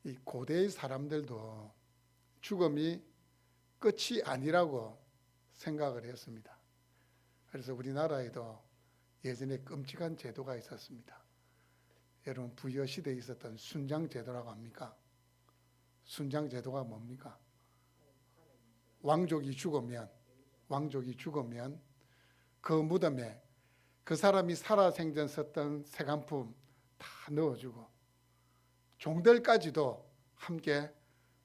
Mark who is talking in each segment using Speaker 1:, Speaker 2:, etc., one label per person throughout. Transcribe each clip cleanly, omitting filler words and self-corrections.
Speaker 1: 이 고대의 사람들도 죽음이 끝이 아니라고 생각을 했습니다. 그래서 우리나라에도 예전에 끔찍한 제도가 있었습니다. 여러분, 부여시대에 있었던 순장제도라고 합니까? 순장제도가 뭡니까? 왕족이 죽으면 그 무덤에 그 사람이 살아생전 썼던 세간품 다 넣어주고 종들까지도 함께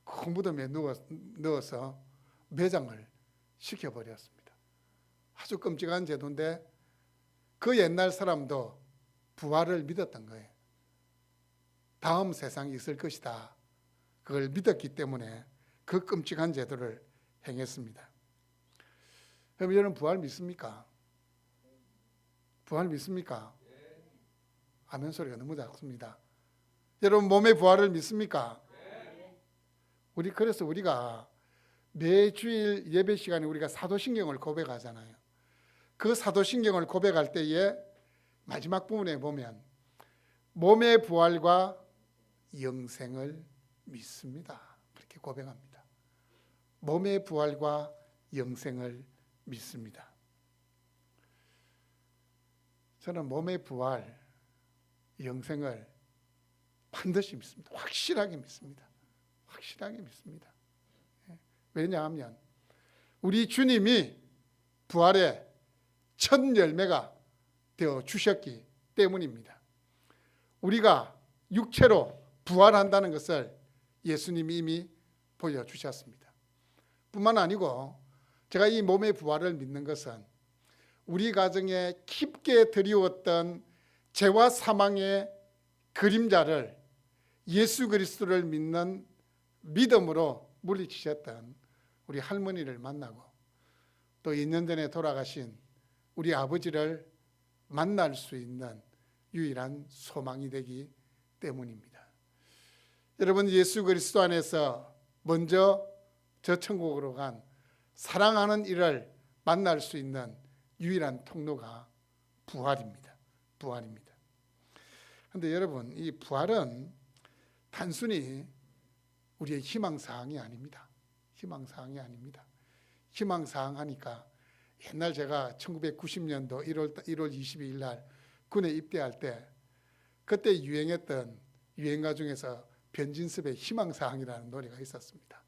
Speaker 1: 그 무덤에 넣어서 매장을 시켜버렸습니다. 아주 끔찍한 제도인데 그 옛날 사람도 부활을 믿었던 거예요. 다음 세상이 있을 것이다. 그걸 믿었기 때문에 그 끔찍한 제도를 행했습니다. 그럼 여러분, 부활 믿습니까? 부활 믿습니까? 아멘 소리가 너무 작습니다. 여러분, 몸의 부활을 믿습니까? 그래서 우리가 매주일 예배 시간에 우리가 사도신경을 고백하잖아요. 그 사도신경을 고백할 때에 마지막 부분에 보면 몸의 부활과 영생을 믿습니다. 그렇게 고백합니다. 몸의 부활과 영생을 믿습니다. 저는 몸의 부활, 영생을 반드시 믿습니다. 확실하게 믿습니다. 확실하게 믿습니다. 왜냐하면 우리 주님이 부활의 첫 열매가 되어 주셨기 때문입니다. 우리가 육체로 부활한다는 것을 예수님이 이미 보여주셨습니다. 뿐만 아니고 제가 이 몸의 부활을 믿는 것은 우리 가정에 깊게 드리웠던 죄와 사망의 그림자를 예수 그리스도를 믿는 믿음으로 물리치셨던 우리 할머니를 만나고 또 2년 전에 돌아가신 우리 아버지를 만날 수 있는 유일한 소망이 되기 때문입니다. 여러분, 예수 그리스도 안에서 먼저 저 천국으로 간 사랑하는 이를 만날 수 있는 유일한 통로가 부활입니다. 부활입니다. 그런데 여러분, 이 부활은 단순히 우리의 희망사항이 아닙니다. 희망사항이 아닙니다. 희망사항 하니까 옛날 제가 1990년도 1월 22일 날 군에 입대할 때 그때 유행했던 유행가 중에서 변진섭의 희망사항이라는 노래가 있었습니다.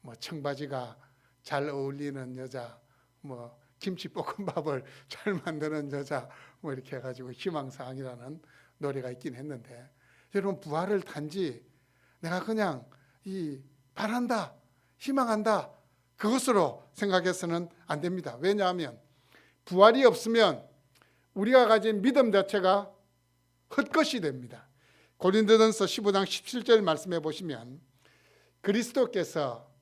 Speaker 1: 뭐 청바지가 잘 어울리는 여자, 뭐 김치볶음밥을 잘 만드는 여자, 뭐 이렇게 해가지고 희망사항이라는 노래가 있긴 했는데, 여러분, 부활을 단지 내가 그냥 바란다, 희망한다, 그것으로 생각해서는 안 됩니다. 왜냐하면 부활이 없으면 우리가 가진 믿음 자체가 헛것이 됩니다. 고린도전서 15장 17절 말씀해 보시면 그리스도께서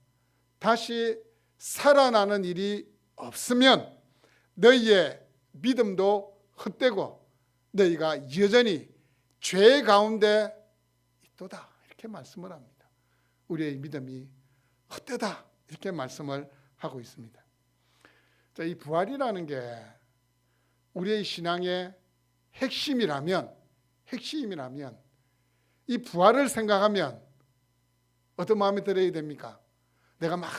Speaker 1: 다시 살아나는 일이 없으면 너희의 믿음도 헛되고 너희가 여전히 죄 가운데 있도다, 이렇게 말씀을 합니다. 우리의 믿음이 헛되다, 이렇게 말씀을 하고 있습니다. 자, 이 부활이라는 게 우리의 신앙의 핵심이라면 이 부활을 생각하면 어떤 마음이 들어야 됩니까? 내가 막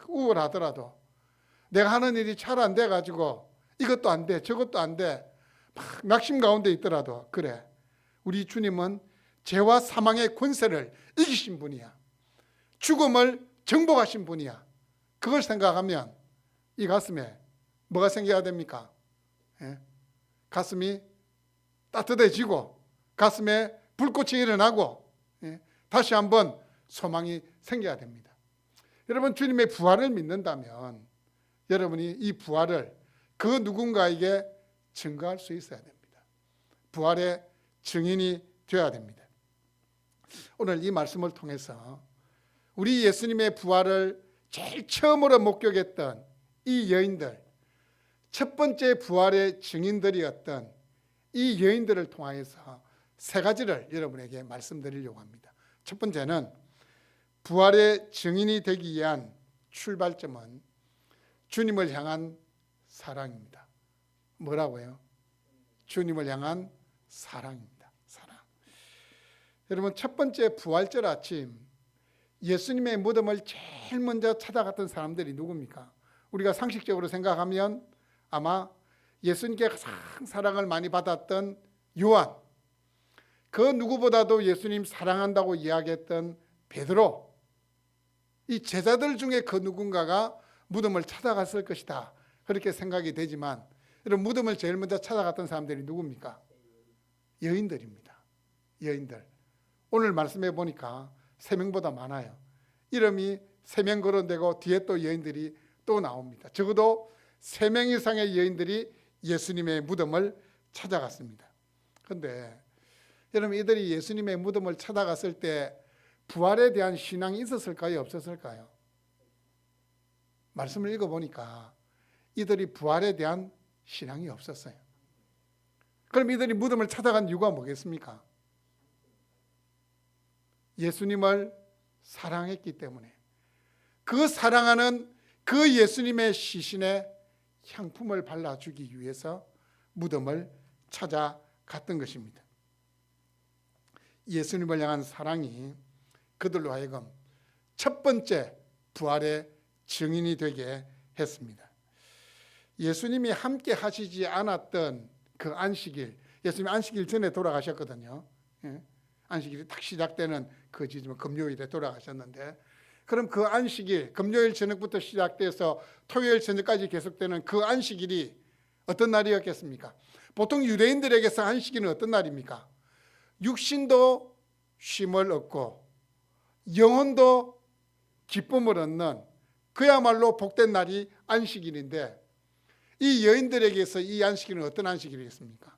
Speaker 1: 우울하더라도, 내가 하는 일이 잘 안 돼가지고 이것도 안 돼, 저것도 안 돼, 막 낙심 가운데 있더라도, 그래, 우리 주님은 죄와 사망의 권세를 이기신 분이야. 죽음을 정복하신 분이야. 그걸 생각하면 이 가슴에 뭐가 생겨야 됩니까? 가슴이 따뜻해지고 가슴에 불꽃이 일어나고 다시 한번 소망이 생겨야 됩니다. 여러분, 주님의 부활을 믿는다면 여러분이 이 부활을 그 누군가에게 증거할 수 있어야 됩니다. 부활의 증인이 되어야 됩니다. 오늘 이 말씀을 통해서 우리 예수님의 부활을 제일 처음으로 목격했던 이 여인들, 첫 번째 부활의 증인들이었던 이 여인들을 통하여서 세 가지를 여러분에게 말씀드리려고 합니다. 첫 번째는 부활의 증인이 되기 위한 출발점은 주님을 향한 사랑입니다. 뭐라고요? 주님을 향한 사랑입니다. 사랑. 여러분, 첫 번째 부활절 아침 예수님의 무덤을 제일 먼저 찾아갔던 사람들이 누굽니까? 우리가 상식적으로 생각하면 아마 예수님께 가장 사랑을 많이 받았던 요한, 그 누구보다도 예수님 사랑한다고 이야기했던 베드로, 이 제자들 중에 그 누군가가 무덤을 찾아갔을 것이다, 그렇게 생각이 되지만, 여러분, 무덤을 제일 먼저 찾아갔던 사람들이 누굽니까? 여인들입니다. 여인들. 오늘 말씀해 보니까 3명보다 많아요. 이름이 3명 거론되고 뒤에 또 여인들이 또 나옵니다. 적어도 3명 이상의 여인들이 예수님의 무덤을 찾아갔습니다. 그런데 여러분, 이들이 예수님의 무덤을 찾아갔을 때 부활에 대한 신앙이 있었을까요? 없었을까요? 말씀을 읽어보니까 이들이 부활에 대한 신앙이 없었어요. 그럼 이들이 무덤을 찾아간 이유가 뭐겠습니까? 예수님을 사랑했기 때문에, 그 사랑하는 그 예수님의 시신에 향품을 발라주기 위해서 무덤을 찾아갔던 것입니다. 예수님을 향한 사랑이 그들로 하여금 첫 번째 부활의 증인이 되게 했습니다. 예수님이 함께 하시지 않았던 그 안식일, 예수님이 안식일 전에 돌아가셨거든요. 안식일이 딱 시작되는 그 금요일에 돌아가셨는데, 그럼 그 안식일, 금요일 저녁부터 시작돼서 토요일 저녁까지 계속되는 그 안식일이 어떤 날이었겠습니까? 보통 유대인들에게서 안식일은 어떤 날입니까? 육신도 쉼을 얻고 영혼도 기쁨을 얻는 그야말로 복된 날이 안식일인데, 이 여인들에게서 이 안식일은 어떤 안식일이겠습니까?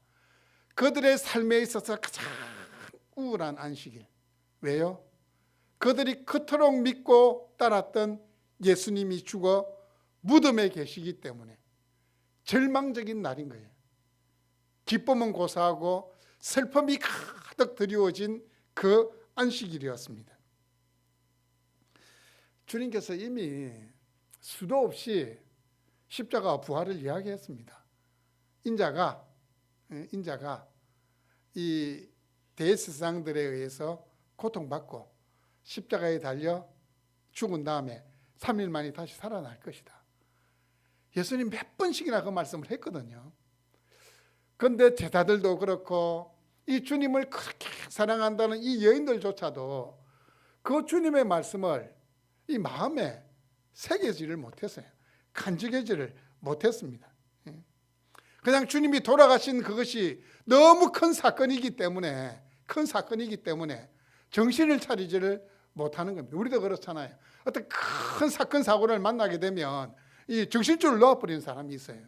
Speaker 1: 그들의 삶에 있어서 가장 우울한 안식일. 왜요? 그들이 그토록 믿고 따랐던 예수님이 죽어 무덤에 계시기 때문에 절망적인 날인 거예요. 기쁨은 고사하고 슬픔이 가득 드리워진 그 안식일이었습니다. 주님께서 이미 수도 없이 십자가와 부활을 이야기했습니다. 인자가 이 대제사장들에 의해서 고통받고 십자가에 달려 죽은 다음에 3일 만에 다시 살아날 것이다. 예수님 몇 번씩이나 그 말씀을 했거든요. 그런데 제자들도 그렇고 이 주님을 그렇게 사랑한다는 이 여인들조차도 그 주님의 말씀을 이 마음에 새기지를 못했어요. 간직하지를 못했습니다. 그냥 주님이 돌아가신 그것이 너무 큰 사건이기 때문에 정신을 차리지를 못하는 겁니다. 우리도 그렇잖아요. 어떤 큰 사건 사고를 만나게 되면 이 정신줄을 놓아버리는 사람이 있어요.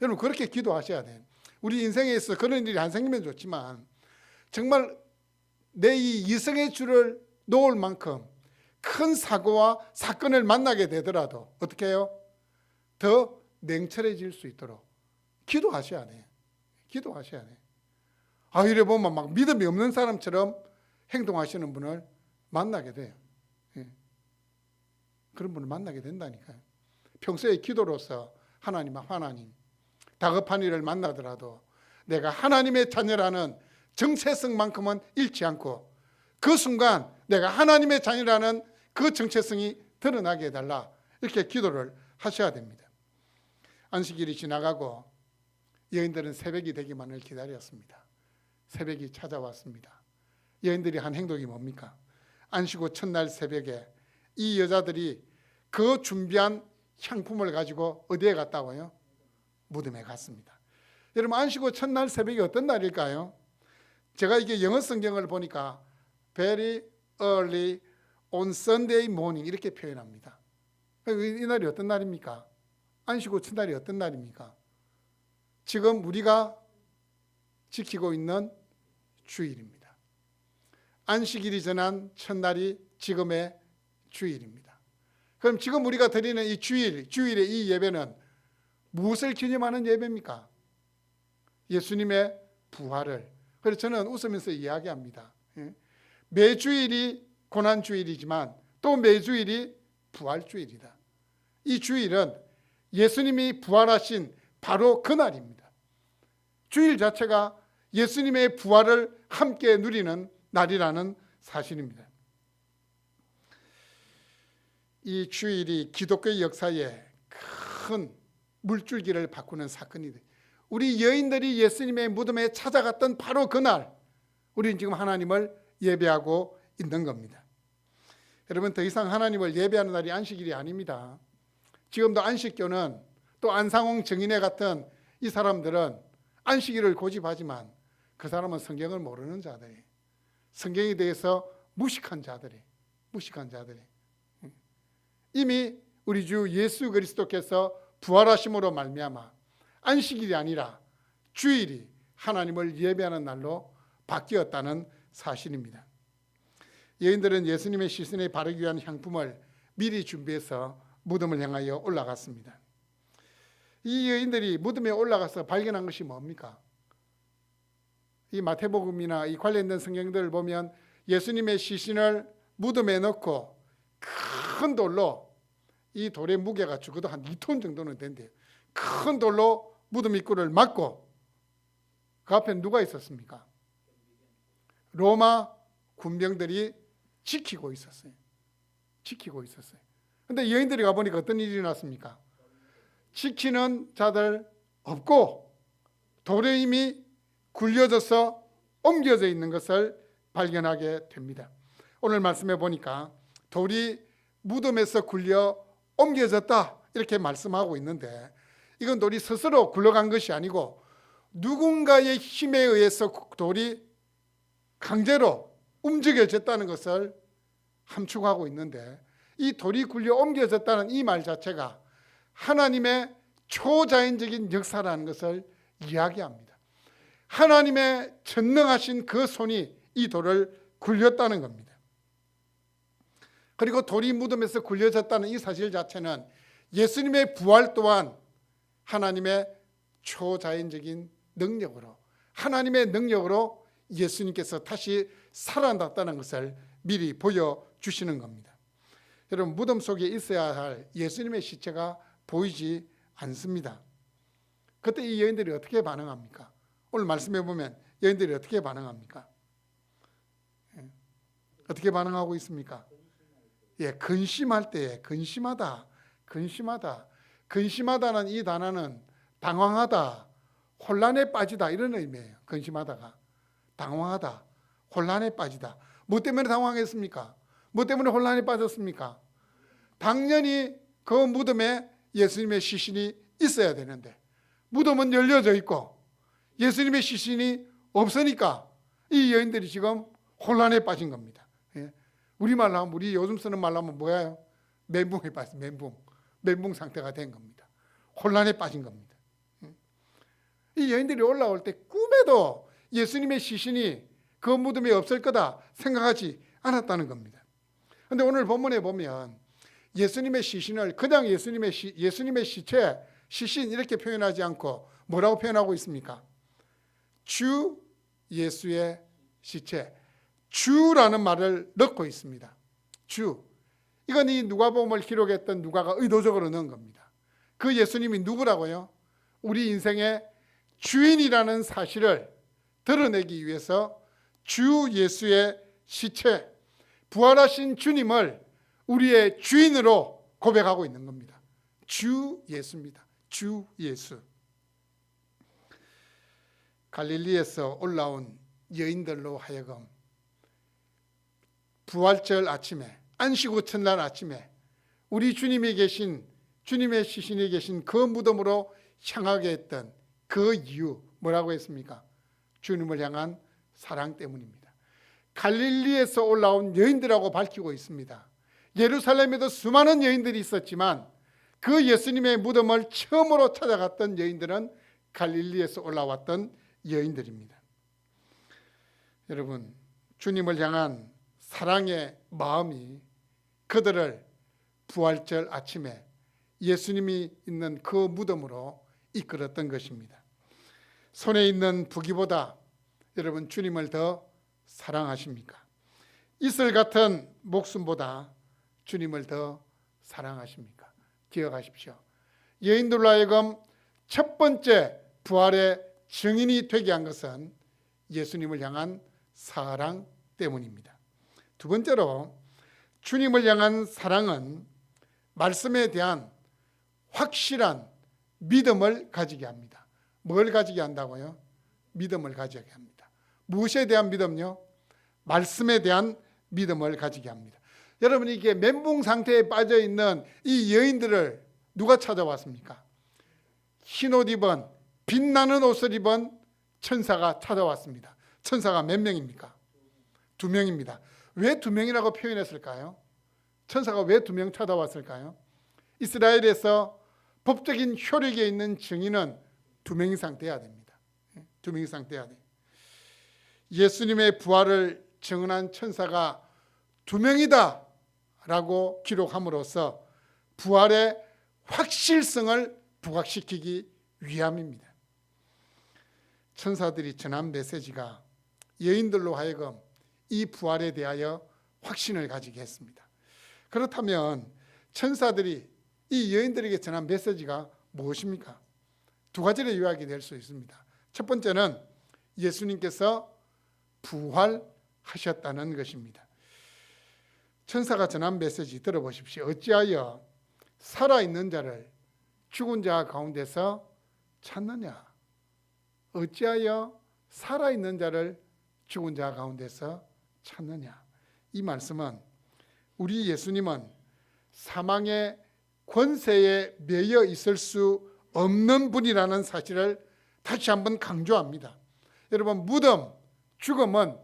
Speaker 1: 여러분, 그렇게 기도하셔야 돼요. 우리 인생에 있어 그런 일이 안 생기면 좋지만 정말 내 이 이성의 줄을 놓을 만큼 큰 사고와 사건을 만나게 되더라도 어떻게 해요? 더 냉철해질 수 있도록 기도하셔야 돼요. 기도하셔야 돼요. 이래 보면 막 믿음이 없는 사람처럼 행동하시는 분을 만나게 돼요. 그런 분을 만나게 된다니까요. 평소에 기도로서 하나님, 다급한 일을 만나더라도 내가 하나님의 자녀라는 정체성만큼은 잃지 않고 그 순간 내가 하나님의 자녀라는 그 정체성이 드러나게 해달라, 이렇게 기도를 하셔야 됩니다. 안식일이 지나가고 여인들은 새벽이 되기만을 기다렸습니다. 새벽이 찾아왔습니다. 여인들이 한 행동이 뭡니까? 안식 후 첫날 새벽에 이 여자들이 그 준비한 향품을 가지고 어디에 갔다고요? 무덤에 갔습니다. 여러분, 안식 후 첫날 새벽이 어떤 날일까요? 제가 이게 영어 성경을 보니까 very early on Sunday morning 이렇게 표현합니다. 이 날이 어떤 날입니까? 안식 후 첫날이 어떤 날입니까? 지금 우리가 지키고 있는 주일입니다. 안식일이 지난 첫날이 지금의 주일입니다. 그럼 지금 우리가 드리는 이 주일의 이 예배는 무엇을 기념하는 예배입니까? 예수님의 부활을. 그래서 저는 웃으면서 이야기합니다. 매주일이 고난주일이지만 또 매주일이 부활주일이다. 이 주일은 예수님이 부활하신 바로 그날입니다. 주일 자체가 예수님의 부활을 함께 누리는 날이라는 사실입니다. 이 주일이 기독교의 역사에 큰 물줄기를 바꾸는 사건이 돼. 우리 여인들이 예수님의 무덤에 찾아갔던 바로 그날 우리는 지금 하나님을 예배하고 있는 겁니다. 여러분, 더 이상 하나님을 예배하는 날이 안식일이 아닙니다. 지금도 안식교는 또 안상홍 정인회 같은 이 사람들은 안식일을 고집하지만 그 사람은 성경을 모르는 자들이, 성경에 대해서 무식한 자들이 이미 우리 주 예수 그리스도께서 부활하심으로 말미암아 안식일이 아니라 주일이 하나님을 예배하는 날로 바뀌었다는 사실입니다. 여인들은 예수님의 시신에 바르기 위한 향품을 미리 준비해서 무덤을 향하여 올라갔습니다. 이 여인들이 무덤에 올라가서 발견한 것이 뭡니까? 이 마태복음이나 이 관련된 성경들을 보면 예수님의 시신을 무덤에 넣고 큰 돌로, 이 돌의 무게가 적어도 한 2톤 정도는 된대요. 큰 돌로 무덤 입구를 막고 그 앞에 누가 있었습니까? 로마 군병들이 지키고 있었어요. 그런데 여인들이 가보니까 어떤 일이 났습니까? 지키는 자들 없고 돌에 이미 굴려져서 옮겨져 있는 것을 발견하게 됩니다. 오늘 말씀해 보니까 돌이 무덤에서 굴려 옮겨졌다 이렇게 말씀하고 있는데, 이건 돌이 스스로 굴러간 것이 아니고 누군가의 힘에 의해서 돌이 강제로 움직여졌다는 것을 함축하고 있는데, 이 돌이 굴려 옮겨졌다는 이 말 자체가 하나님의 초자연적인 역사라는 것을 이야기합니다. 하나님의 전능하신 그 손이 이 돌을 굴렸다는 겁니다. 그리고 돌이 무덤에서 굴려졌다는 이 사실 자체는 예수님의 부활 또한 하나님의 초자연적인 능력으로, 하나님의 능력으로 예수님께서 다시 살아났다는 것을 미리 보여주시는 겁니다. 여러분, 무덤 속에 있어야 할 예수님의 시체가 보이지 않습니다. 그때 이 여인들이 어떻게 반응합니까? 오늘 말씀해 보면 여인들이 어떻게 반응합니까? 어떻게 반응하고 있습니까? 근심할 때에 근심하다는 이 단어는 당황하다, 혼란에 빠지다 이런 의미예요. 근심하다가 당황하다, 혼란에 빠지다. 뭐 때문에 당황했습니까? 뭐 때문에 혼란에 빠졌습니까? 당연히 그 무덤에 예수님의 시신이 있어야 되는데 무덤은 열려져 있고 예수님의 시신이 없으니까 이 여인들이 지금 혼란에 빠진 겁니다. 우리말로 하면, 우리 요즘 쓰는 말로 하면 뭐예요? 멘붕에 빠진, 멘붕 상태가 된 겁니다. 혼란에 빠진 겁니다. 이 여인들이 올라올 때 꿈에도 예수님의 시신이 그 무덤에 없을 거다 생각하지 않았다는 겁니다. 그런데 오늘 본문에 보면 예수님의 시신을 그냥 예수님의 시체, 시신 이렇게 표현하지 않고 뭐라고 표현하고 있습니까? 주 예수의 시체, 주라는 말을 넣고 있습니다. 주. 이건 이 누가복음을 기록했던 누가가 의도적으로 넣은 겁니다. 그 예수님이 누구라고요? 우리 인생의 주인이라는 사실을 드러내기 위해서 주 예수의 시체, 부활하신 주님을 우리의 주인으로 고백하고 있는 겁니다. 주 예수입니다. 주 예수. 갈릴리에서 올라온 여인들로 하여금 부활절 아침에, 안식 첫날 아침에 우리 주님이 계신, 주님의 시신이 계신 그 무덤으로 향하게 했던 그 이유 뭐라고 했습니까? 주님을 향한 사랑 때문입니다. 갈릴리에서 올라온 여인들하고 밝히고 있습니다. 예루살렘에도 수많은 여인들이 있었지만 그 예수님의 무덤을 처음으로 찾아갔던 여인들은 갈릴리에서 올라왔던 여인들입니다. 여러분, 주님을 향한 사랑의 마음이 그들을 부활절 아침에 예수님이 있는 그 무덤으로 이끌었던 것입니다. 손에 있는 부기보다 여러분 주님을 더 사랑하십니까? 이슬 같은 목숨보다 주님을 더 사랑하십니까? 기억하십시오. 여인들로 하여금 첫 번째 부활의 증인이 되게 한 것은 예수님을 향한 사랑 때문입니다. 두 번째로 주님을 향한 사랑은 말씀에 대한 확실한 믿음을 가지게 합니다. 뭘 가지게 한다고요? 믿음을 가지게 합니다. 무엇에 대한 믿음요? 말씀에 대한 믿음을 가지게 합니다. 여러분, 이게 멘붕 상태에 빠져 있는 이 여인들을 누가 찾아왔습니까? 흰옷 입은, 빛나는 옷을 입은 천사가 찾아왔습니다. 천사가 몇 명입니까? 2명입니다. 왜 2명이라고 표현했을까요? 천사가 왜 2명 찾아왔을까요? 이스라엘에서 법적인 효력에 있는 증인은 2명 이상 돼야 됩니다. 2명 이상 돼야 돼요. 예수님의 부활을 증언한 천사가 2명이다 라고 기록함으로써 부활의 확실성을 부각시키기 위함입니다. 천사들이 전한 메시지가 여인들로 하여금 이 부활에 대하여 확신을 가지게 했습니다. 그렇다면 천사들이 이 여인들에게 전한 메시지가 무엇입니까? 2가지로 요약이 될 수 있습니다. 첫 번째는 예수님께서 부활하셨다는 것입니다. 천사가 전한 메시지 들어보십시오. 어찌하여 살아있는 자를 죽은 자 가운데서 찾느냐? 어찌하여 살아있는 자를 죽은 자 가운데서 찾느냐? 이 말씀은 우리 예수님은 사망의 권세에 매여 있을 수 없는 분이라는 사실을 다시 한번 강조합니다. 여러분, 무덤, 죽음은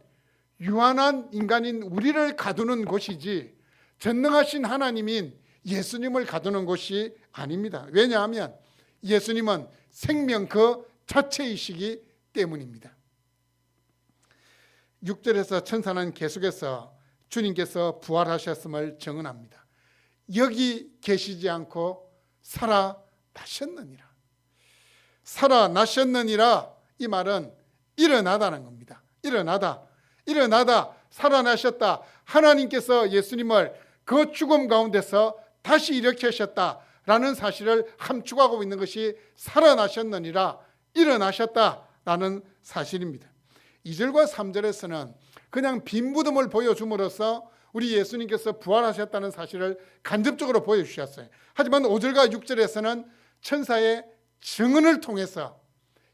Speaker 1: 유한한 인간인 우리를 가두는 곳이지 전능하신 하나님인 예수님을 가두는 곳이 아닙니다. 왜냐하면 예수님은 생명 그 자체이시기 때문입니다. 6절에서 천사는 계속해서 주님께서 부활하셨음을 증언합니다. 여기 계시지 않고 살아나셨느니라. 살아나셨느니라, 이 말은 일어나다는 겁니다. 일어나다, 살아나셨다. 하나님께서 예수님을 그 죽음 가운데서 다시 일으키셨다라는 사실을 함축하고 있는 것이 살아나셨느니라, 일어나셨다라는 사실입니다. 2절과 3절에서는 그냥 빈 무덤을 보여줌으로써 우리 예수님께서 부활하셨다는 사실을 간접적으로 보여주셨어요. 하지만 5절과 6절에서는 천사의 증언을 통해서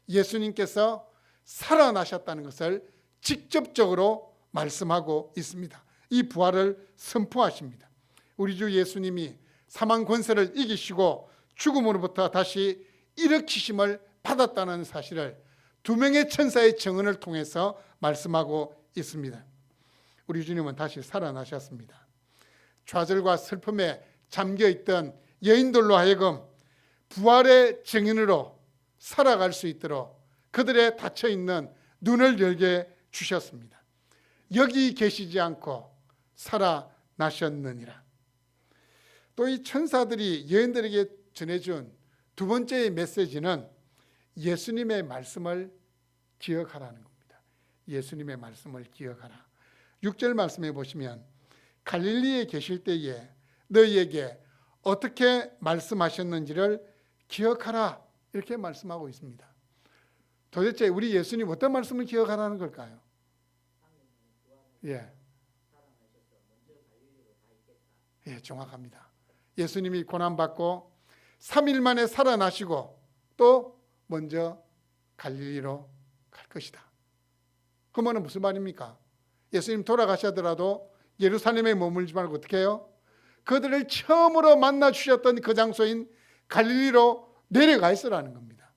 Speaker 1: 예수님께서 살아나셨다는 것을 직접적으로 말씀하고 있습니다. 이 부활을 선포하십니다. 우리 주 예수님이 사망 권세를 이기시고 죽음으로부터 다시 일으키심을 받았다는 사실을 2명의 천사의 증언을 통해서 말씀하고 있습니다. 우리 주님은 다시 살아나셨습니다. 좌절과 슬픔에 잠겨있던 여인들로 하여금 부활의 증인으로 살아갈 수 있도록 그들의 닫혀있는 눈을 열게 주셨습니다. 여기 계시지 않고 살아나셨느니라. 또 이 천사들이 여인들에게 전해준 2번째의 메시지는 예수님의 말씀을 기억하라는 겁니다. 예수님의 말씀을 기억하라. 6절 말씀해 보시면 갈릴리에 계실 때에 너희에게 어떻게 말씀하셨는지를 기억하라, 이렇게 말씀하고 있습니다. 도대체 우리 예수님 어떤 말씀을 기억하라는 걸까요? 예, 정확합니다. 예수님이 고난받고 3일 만에 살아나시고 또 먼저 갈릴리로 갈 것이다. 그 말은 무슨 말입니까? 예수님 돌아가시더라도 예루살렘에 머물지 말고 어떻게 해요? 그들을 처음으로 만나 주셨던 그 장소인 갈릴리로 내려가 있으라는 겁니다.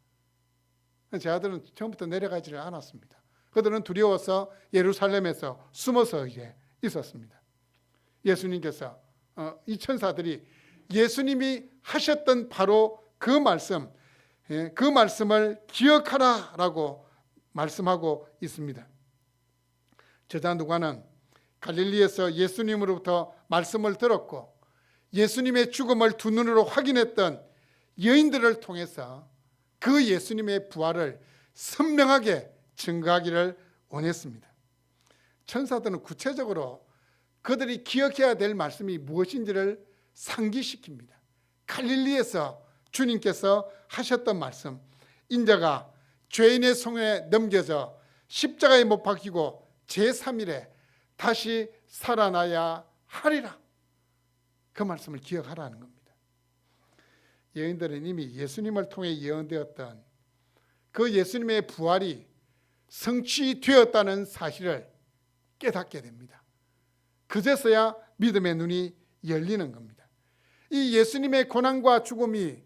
Speaker 1: 제 아들은 처음부터 내려가지를 않았습니다. 그들은 두려워서 예루살렘에서 숨어서 이제 있었습니다. 예수님께서 이 천사들이 예수님이 하셨던 바로 그 말씀, 그 말씀을 기억하라라고 말씀하고 있습니다. 저자 누가는 갈릴리에서 예수님으로부터 말씀을 들었고 예수님의 죽음을 2눈으로 확인했던 여인들을 통해서 그 예수님의 부활을 선명하게 증거하기를 원했습니다. 천사들은 구체적으로 그들이 기억해야 될 말씀이 무엇인지를 상기시킵니다. 갈릴리에서 주님께서 하셨던 말씀, 인자가 죄인의 손에 넘겨져 십자가에 못 박히고 제3일에 다시 살아나야 하리라. 그 말씀을 기억하라는 겁니다. 여인들은 이미 예수님을 통해 예언되었던 그 예수님의 부활이 성취되었다는 사실을 깨닫게 됩니다. 그제서야 믿음의 눈이 열리는 겁니다. 이 예수님의 고난과 죽음이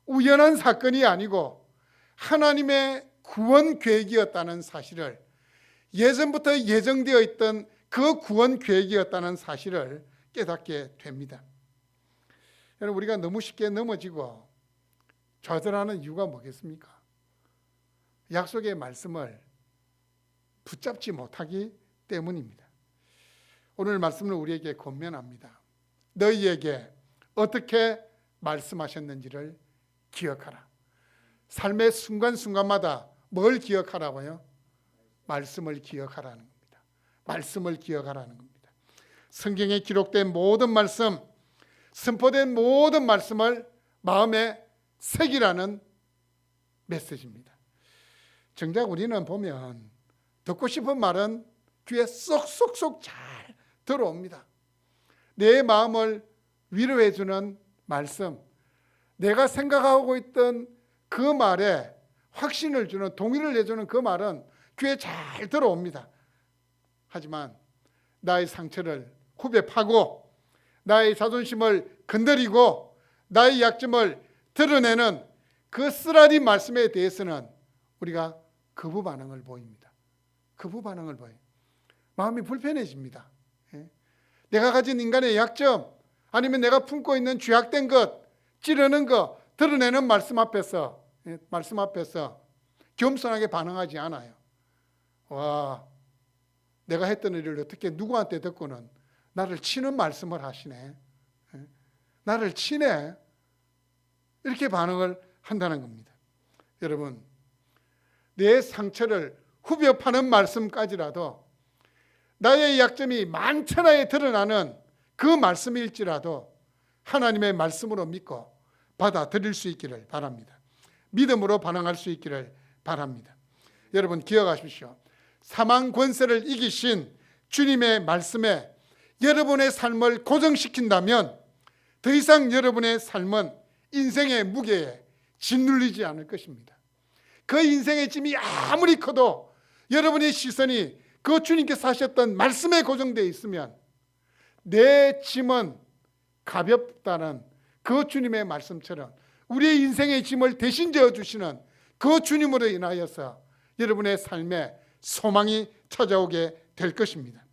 Speaker 1: 우연한 사건이 아니고 하나님의 구원 계획이었다는 사실을, 예전부터 예정되어 있던 그 구원 계획이었다는 사실을 깨닫게 됩니다. 여러분, 우리가 너무 쉽게 넘어지고 좌절하는 이유가 뭐겠습니까? 약속의 말씀을 붙잡지 못하기 때문입니다. 오늘 말씀은 우리에게 권면합니다. 너희에게 어떻게 말씀하셨는지를 기억하라. 삶의 순간순간마다 뭘 기억하라고요? 말씀을 기억하라는 겁니다. 말씀을 기억하라는 겁니다. 성경에 기록된 모든 말씀, 선포된 모든 말씀을 마음에 새기라는 메시지입니다. 정작 우리는 보면 듣고 싶은 말은 귀에 쏙쏙쏙 잘 들어옵니다. 내 마음을 위로해 주는 말씀, 내가 생각하고 있던 그 말에 확신을 주는, 동의를 해주는 그 말은 귀에 잘 들어옵니다. 하지만 나의 상처를 후벼 파고 나의 자존심을 건드리고 나의 약점을 드러내는 그 쓰라린 말씀에 대해서는 우리가 거부 반응을 보입니다. 거부 반응을 보여요. 마음이 불편해집니다. 내가 가진 인간의 약점, 아니면 내가 품고 있는 죄악된 것, 찌르는 것, 드러내는 말씀 앞에서 겸손하게 반응하지 않아요. 와, 내가 했던 일을 어떻게 누구한테 듣고는 나를 치는 말씀을 하시네. 나를 치네. 이렇게 반응을 한다는 겁니다. 여러분, 내 상처를 후벼 파는 말씀까지라도, 나의 약점이 만천하에 드러나는 그 말씀일지라도 하나님의 말씀으로 믿고 받아들일 수 있기를 바랍니다. 믿음으로 반응할 수 있기를 바랍니다. 여러분, 기억하십시오. 사망 권세를 이기신 주님의 말씀에 여러분의 삶을 고정시킨다면 더 이상 여러분의 삶은 인생의 무게에 짓눌리지 않을 것입니다. 그 인생의 짐이 아무리 커도 여러분의 시선이 그 주님께서 하셨던 말씀에 고정되어 있으면 내 짐은 가볍다는 그 주님의 말씀처럼 우리의 인생의 짐을 대신 져주시는 그 주님으로 인하여서 여러분의 삶에 소망이 찾아오게 될 것입니다.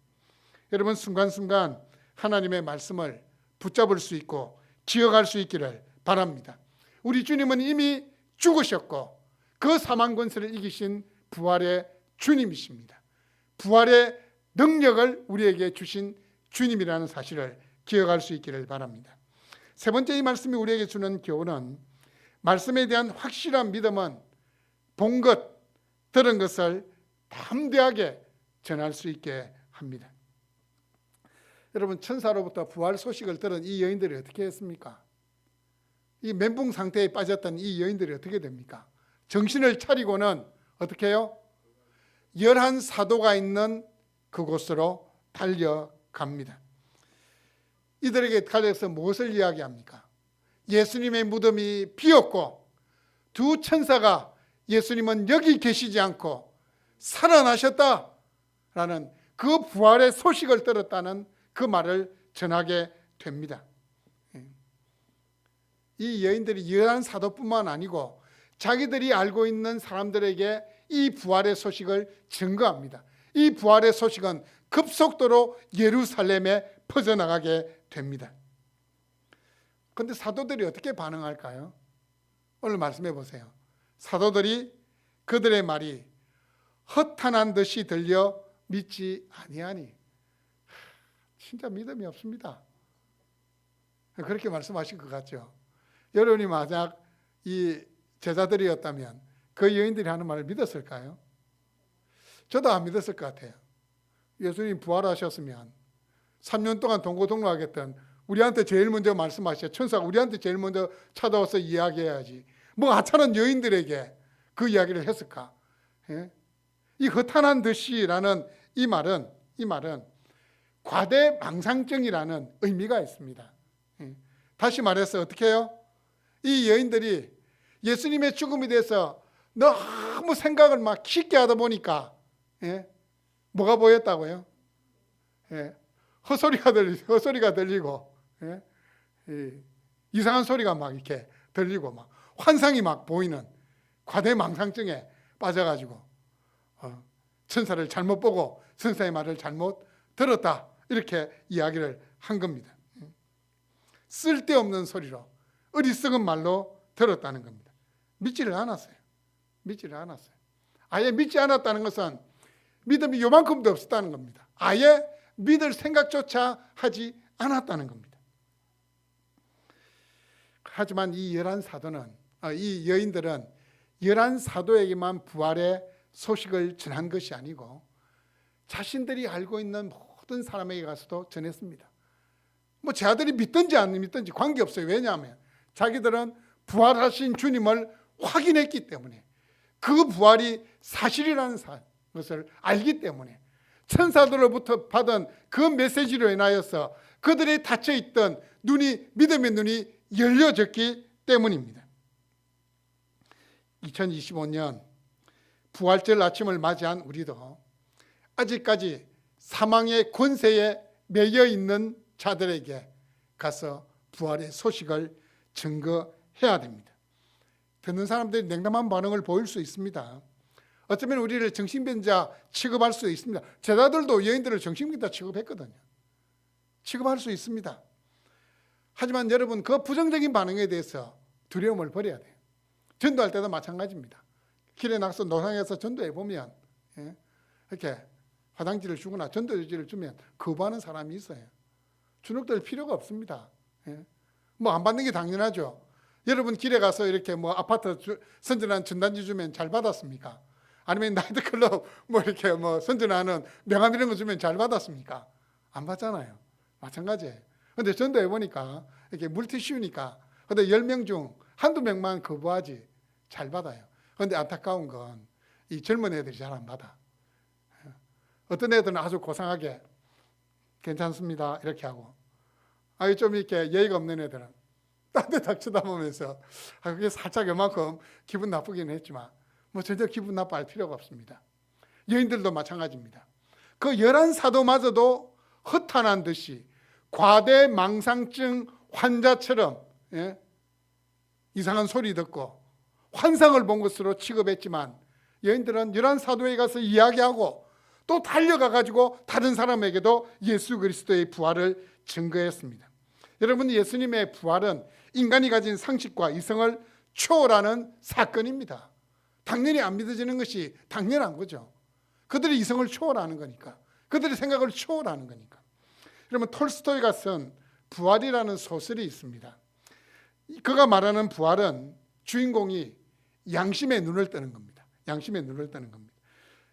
Speaker 1: 여러분, 순간순간 하나님의 말씀을 붙잡을 수 있고 기억할 수 있기를 바랍니다. 우리 주님은 이미 죽으셨고 그 사망 권세를 이기신 부활의 주님이십니다. 부활의 능력을 우리에게 주신 주님이라는 사실을 기억할 수 있기를 바랍니다. 세 번째, 이 말씀이 우리에게 주는 교훈은 말씀에 대한 확실한 믿음은 본 것, 들은 것을 담대하게 전할 수 있게 합니다. 여러분, 천사로부터 부활 소식을 들은 이 여인들이 어떻게 했습니까? 이 멘붕 상태에 빠졌던 이 여인들이 어떻게 됩니까? 정신을 차리고는 어떻게 해요? 11사도가 있는 그곳으로 달려갑니다. 이들에게 달려서 무엇을 이야기합니까? 예수님의 무덤이 비었고 두 천사가 예수님은 여기 계시지 않고 살아나셨다라는 그 부활의 소식을 들었다는 그 말을 전하게 됩니다. 이 여인들이 11사도뿐만 아니고 자기들이 알고 있는 사람들에게 이 부활의 소식을 증거합니다. 이 부활의 소식은 급속도로 예루살렘에 퍼져나가게 됩니다. 그런데 사도들이 어떻게 반응할까요? 오늘 말씀해 보세요. 사도들이 그들의 말이 허탄한 듯이 들려 믿지 아니하니. 진짜 믿음이 없습니다. 그렇게 말씀하신 것 같죠. 여러분이 만약 이 제자들이었다면 그 여인들이 하는 말을 믿었을까요? 저도 안 믿었을 것 같아요. 예수님 부활하셨으면 3년 동안 동고동락하겠던 우리한테 제일 먼저 말씀하셔. 천사가 우리한테 제일 먼저 찾아와서 이야기해야지. 뭐 하찮은 여인들에게 그 이야기를 했을까? 예? 이 허탄한 듯이라는 이 말은 과대망상증이라는 의미가 있습니다. 다시 말해서 어떻게 해요? 이 여인들이 예수님의 죽음에 대해서 너무 생각을 막 깊게 하다 보니까 뭐가 보였다고요? 헛소리가 들리고 이상한 소리가 막 이렇게 들리고 막 환상이 막 보이는 과대망상증에 빠져가지고 천사를 잘못 보고 천사의 말을 잘못 들었다, 이렇게 이야기를 한 겁니다. 쓸데없는 소리로 어리석은 말로 들었다는 겁니다. 믿지를 않았어요. 아예 믿지 않았다는 것은 믿음이 요만큼도 없었다는 겁니다. 아예 믿을 생각조차 하지 않았다는 겁니다. 하지만 이 여인들은 11사도에게만 부활의 소식을 전한 것이 아니고 자신들이 알고 있는 모든 사람에게 가서도 전했습니다. 제 아들이 믿든지 안 믿든지 관계없어요. 왜냐하면 자기들은 부활하신 주님을 확인했기 때문에, 그 부활이 사실이라는 것을 알기 때문에, 천사들로부터 받은 그 메시지로 인하여서 그들이 닫혀있던 믿음의 눈이 열려졌기 때문입니다. 2025년 부활절 아침을 맞이한 우리도 아직까지 사망의 권세에 매여 있는 자들에게 가서 부활의 소식을 증거해야 됩니다. 듣는 사람들이 냉담한 반응을 보일 수 있습니다. 어쩌면 우리를 정신병자 취급할 수 있습니다. 제자들도 여인들을 정신병자 취급했거든요. 취급할 수 있습니다. 하지만 여러분, 그 부정적인 반응에 대해서 두려움을 버려야 돼요. 전도할 때도 마찬가지입니다. 길에 나가서 노상에서 전도해 보면 이렇게 화장지를 주거나 전도지를 주면 거부하는 사람이 있어요. 주눅들 필요가 없습니다. 안 받는 게 당연하죠. 여러분 길에 가서 이렇게 아파트 선전하는 전단지 주면 잘 받았습니까? 아니면 나이트클럽 이렇게 선전하는 명함 이런 거 주면 잘 받았습니까? 안 받잖아요. 마찬가지예요. 근데 전도해 보니까 이렇게 물티슈니까, 근데 10명 중 한두 명만 거부하지 잘 받아요. 그런데 안타까운 건 이 젊은 애들이 잘 안 받아. 어떤 애들은 아주 고상하게 괜찮습니다 이렇게 하고, 좀 이렇게 예의가 없는 애들은 딴 데 딱 쳐다보면서 그게 살짝 요만큼 기분 나쁘긴 했지만 전혀 기분 나빠할 필요가 없습니다. 여인들도 마찬가지입니다. 그 11사도마저도 허탄한 듯이 과대망상증 환자처럼 이상한 소리 듣고 환상을 본 것으로 취급했지만, 여인들은 11사도에 가서 이야기하고 또 달려가 가지고 다른 사람에게도 예수 그리스도의 부활을 증거했습니다. 여러분, 예수님의 부활은 인간이 가진 상식과 이성을 초월하는 사건입니다. 당연히 안 믿어지는 것이 당연한 거죠. 그들의 이성을 초월하는 거니까, 그들의 생각을 초월하는 거니까. 여러분, 톨스토이가 쓴 부활이라는 소설이 있습니다. 그가 말하는 부활은 주인공이 양심의 눈을 뜨는 겁니다. 양심의 눈을 뜨는 겁니다.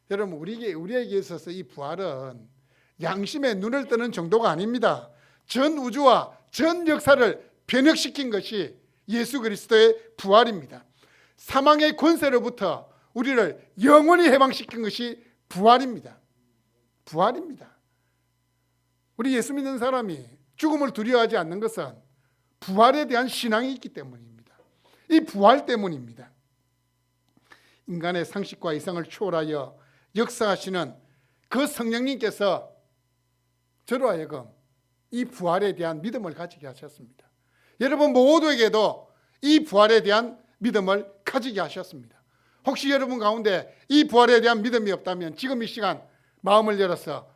Speaker 1: 여러분, 우리에게 있어서 이 부활은 양심의 눈을 뜨는 정도가 아닙니다. 전 우주와 전 역사를 변혁시킨 것이 예수 그리스도의 부활입니다. 사망의 권세로부터 우리를 영원히 해방시킨 것이 부활입니다. 부활입니다. 우리 예수 믿는 사람이 죽음을 두려워하지 않는 것은 부활에 대한 신앙이 있기 때문입니다. 이 부활 때문입니다. 인간의 상식과 이성을 초월하여 역사하시는 그 성령님께서 저로 하여금 이 부활에 대한 믿음을 가지게 하셨습니다. 여러분 모두에게도 이 부활에 대한 믿음을 가지게 하셨습니다. 혹시 여러분 가운데 이 부활에 대한 믿음이 없다면 지금 이 시간 마음을 열어서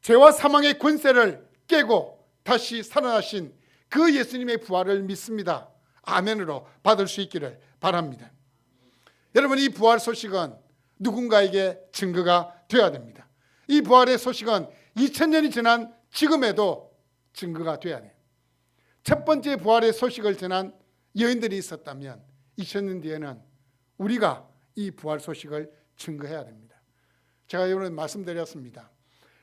Speaker 1: 죄와 사망의 권세를 깨고 다시 살아나신 그 예수님의 부활을 믿습니다. 아멘으로 받을 수 있기를 바랍니다. 여러분, 이 부활 소식은 누군가에게 증거가 되어야 됩니다. 이 부활의 소식은 2000년이 지난 지금에도 증거가 되어야 돼요. 첫 번째 부활의 소식을 전한 여인들이 있었다면 2000년 뒤에는 우리가 이 부활 소식을 증거해야 됩니다. 제가 이번에 말씀드렸습니다.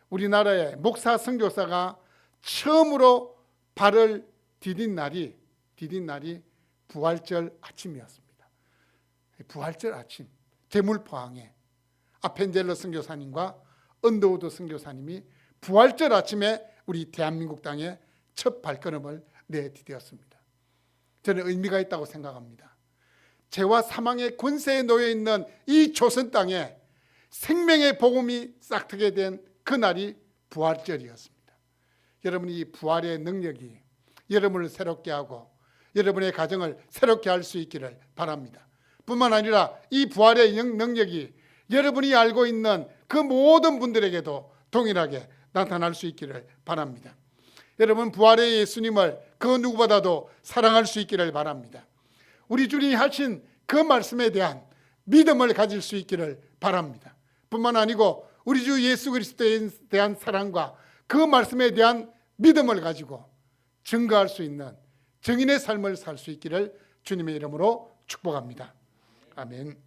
Speaker 1: 우리나라의 목사 선교사가 처음으로 발을 디딘 날이 부활절 아침이었습니다. 부활절 아침, 대물포항에 아펜젤러 선교사님과 언더우드 선교사님이 부활절 아침에 우리 대한민국 땅에 첫 발걸음을 내디뎠습니다. 저는 의미가 있다고 생각합니다. 죄와 사망의 권세에 놓여 있는 이 조선 땅에 생명의 복음이 싹트게 된 그날이 부활절이었습니다. 여러분, 이 부활의 능력이 여러분을 새롭게 하고 여러분의 가정을 새롭게 할 수 있기를 바랍니다. 뿐만 아니라 이 부활의 능력이 여러분이 알고 있는 그 모든 분들에게도 동일하게 나타날 수 있기를 바랍니다. 여러분, 부활의 예수님을 그 누구보다도 사랑할 수 있기를 바랍니다. 우리 주님이 하신 그 말씀에 대한 믿음을 가질 수 있기를 바랍니다. 뿐만 아니고 우리 주 예수 그리스도에 대한 사랑과 그 말씀에 대한 믿음을 가지고 증거할 수 있는 증인의 삶을 살 수 있기를 주님의 이름으로 축복합니다. 아멘.